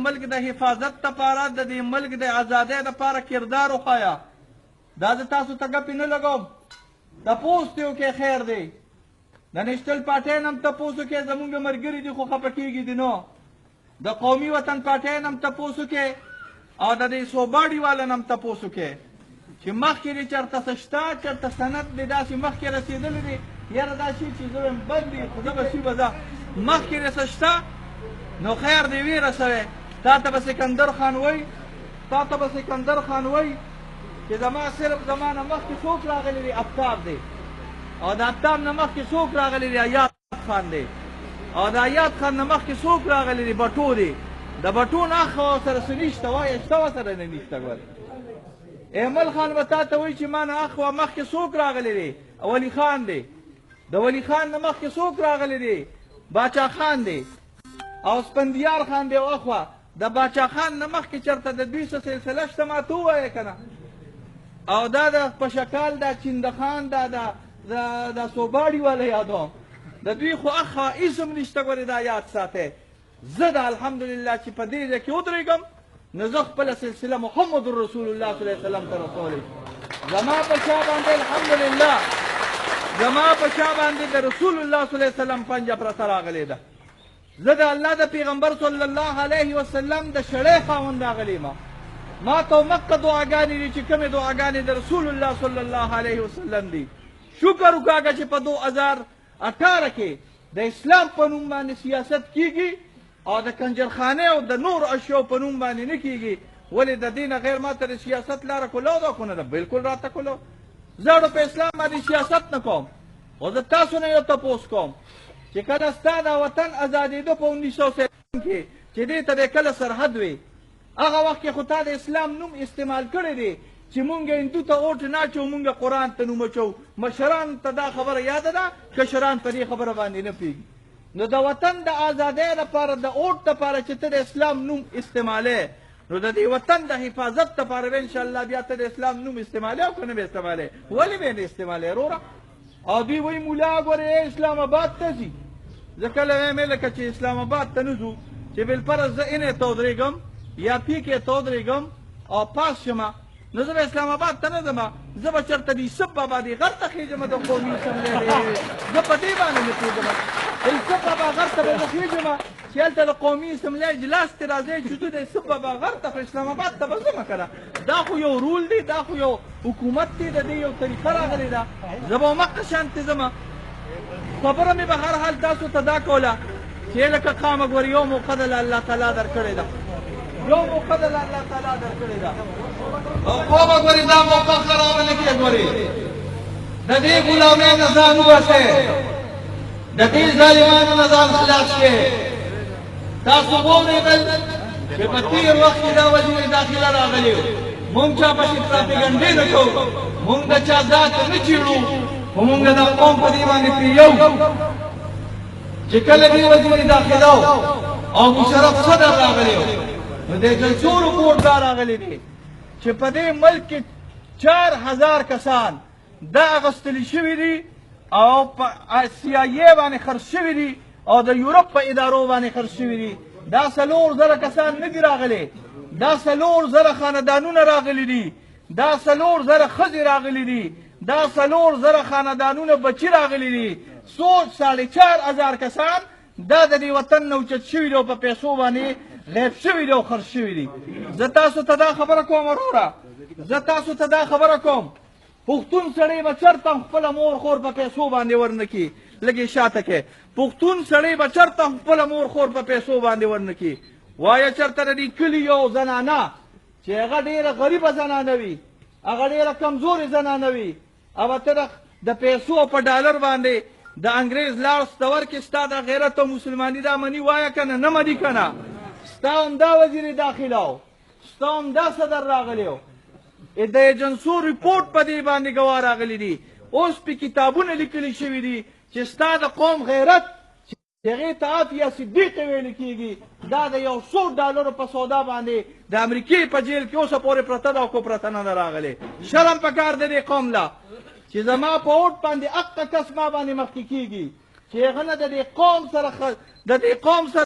ملک د حفاظت لپاره د دې ملک د ازادۍ لپاره کردار وښایه. دا زه تاسو ته ګپې نه لګوم، تپوس دې وکړئ، خیر دی. د نیشنل پارټۍ نه هم تپوس وکړئ، زمونږ ملګري دي خو خفه کېږي دي نو. د قومي وطن پارټۍ نه هم تپوس وکړئ او د دې صوباډي والا نه هم تپوس وکړئ چې مخکې دې چېرته څه شته، چېرته سند دې داسې مخکې رسېدلی دی. یاره دا شي چې زه وایم بد دي، خو زه به شي به ځه مخکې دې څه شته نو خیر دې ویې رسوئ. تا ته به سکندر خان وایي، تا ته به سکندر خان وایي چې زما صرف زما نه مخکې څوک راغلی دی؟ آفتاب دی. او د آفتاب نه مخکې څوک راغلی دی؟ ایاد خان دی. او د ایاد خان نه مخکې څوک راغلی دی؟ بټو دی. د بټو نه اخ سره څه نشته، وایه شته ورسره نه نشته. ګوره ایمل خان به تا ته وایي چې ما نه اخوا مخکې څوک راغلی دی؟ ولی خان دی. د ولی خان نه مخکې څوک راغلی دی؟ باچا خان دی. او سپندیار خان دی. او اخوا د باچا خان نه مخکې چېرته د دوی څه سلسله شته ما ته ووایه که نه. او دا د پشکال دا چندخان دا صوباډي والا یادوم، د دوی خو اخا اسم نشته. ګورې دا یاد ساتئ، زه د الحمدلله چې په دې ځای کې ودرېږم نو زه خپله سلسله محمد رسول الله صلی الله علیه وسلم ته رسولی. زما په شا باندې الحمدلله، زما په شا باندې د رسول الله صلی الله علیه وسلم پنجه پرته راغلې ده. زه د الله د پیغمبر صلی الله علیه وسلم د شړۍ خاوند راغلی ما ته مکه دعاګانې دي چې کومې دعاګانې د رسول الله صلی الله علیه وسلم دي. شکر وکاږه چې په 2018 کې د اسلام په نوم باندې سیاست کیږي او د کنجرخانې او د نور اشیاء په نوم باندې نه کیږي. ولې د دې نه غیر ما ته د سیاست لاره کولاو ده که نه ده؟ بلکل راته کولاو. زه په اسلام باندې سیاست نه کوم. خو زه تاسو نه یو تپوس کوم چې کله ستا دا وطن ازادېده په 1970 کې چې دې ته د کله سرحد وي، هغه وخت کې خو تا د اسلام نوم استعمال کړی دی چې مونږ هندو ته اوټ نه اچوو، مونږ قرآن ته نوم اچوو. مشرانو ته دا خبره یاده ده، کشران په دې خبره باندې نه پوهېږي. نو د وطن د ازادۍ لپاره د اوټ لپاره چې ته د اسلام نوم استعمالوې، نو د دې وطن د حفاظت لپاره به انشاءالله بیا ته د اسلام نوم استعمالوې او که نه به استعمالوې؟ ولې به یې نه استعمالوې وروره؟ او دوی وایي مولا ګورې اسلام آباد ته ځي. زه کله وایم لکه چې اسلام آباد ته نه ځو چې بالفرض زه اینې ته ودرېږم یا پیکې ته ودرېږم او پاس شمه، نو زه به اسلام آباد ته نه ځم، زه به چېرته د یوسف بابا دې غر ته خېږم. د قومي اسمبلۍ زه په دې باندې نه پوهېږم. د یوسف بابا غر ته به زه خېږم چې هلته د قومي اسمبلۍ اجلاس ته راځئ چې زه د یوسف بابا غر ته خو اسلام آباد ته به ځم که نه. دا خو یو رول دی، دا خو یو حکومت دی، د دې یو طریقه راغلې ده. زه به همغه شانتې ځم. خبره مې به هر حال تاسو ته دا کوله چې لکه قامه ګورې یو موقع د الله تعالی درکړې ده، یو موقع د الله تعالی درکړې ده. او قومه ګورې دا موقع خرابه نه کړې. ګورې د دې غلامۍ نه ځان وباسئ، د دې ظالمانو نه ځان خلاص کړئ. تاسو واورېدل چې په تېر وخت کې دا وزیر داخله راغلی و. مونږ چا پسې پراپګنډې نه کوو، مونږ د چا ذات نه چیړو، خو مونږ د قوم په دې باندې پرېیو چې کله دې وزیر داخله و او مشرف صدر راغلی و، نو د جلسو رپورټ دا راغلی دی چې په دې ملک کې 4000 کسان دا اغوستلي شوي دي او په CIA باندې خرڅ شوي دي او د یورپ په ادارو باندې خرڅ شوي دي. دا 4000 کسان نه دي راغلي، دا 4000 خاندانونه راغلي دي، دا 4000 ښځې راغلي دي، دا 4000 خاندانونه بچي راغلي دي. سوچ 4500 کسان دا د دې وطن نه اوچت شوي دي او په پیسو باندې غیب شوي دي او خرڅ شوي دي. زه تاسو ته دا خبره کوم وروره، زه تاسو ته دا خبره کوم، پښتون سړی به چېرته هم خپله مور خور په پیسو باندې ورنه کړي. لږې شاته کې پښتون سړی به چېرته هم خپله مور خور په پیسو باندې ورنه کړي. وایه چېرته د دې کلي یو زنانه چې هغه ډېره غریبه زنانه وي، هغه ډېره کمزورې زنانه وي، او ته د پیسو په ډالر باندې د انګریز لاس ته ورکړې، ستا د غیرت او مسلماني دا مني؟ وایه که نه، نه مني که نه؟ ستا همدا وزیر داخله و، ستا همدا صدر راغلی و، د ایجنسو ریپورټ په دې باندې ګواه راغلی دي. اوس پې کتابونه لیکلي شوي دي چې ستا د قوم غیرت چې هغې ته عافیه صدیقې ویل کېږي، دا د $100 په سودا باندې د امریکې په جیل کې اوسه پورې پرته ده او کو پرته نه ده راغلې. شرم پکار دی دې قوم له چې زما په اوټ باندې اقه کس ما باندې مخکې کېږي چې هغه نه د دې قوم سره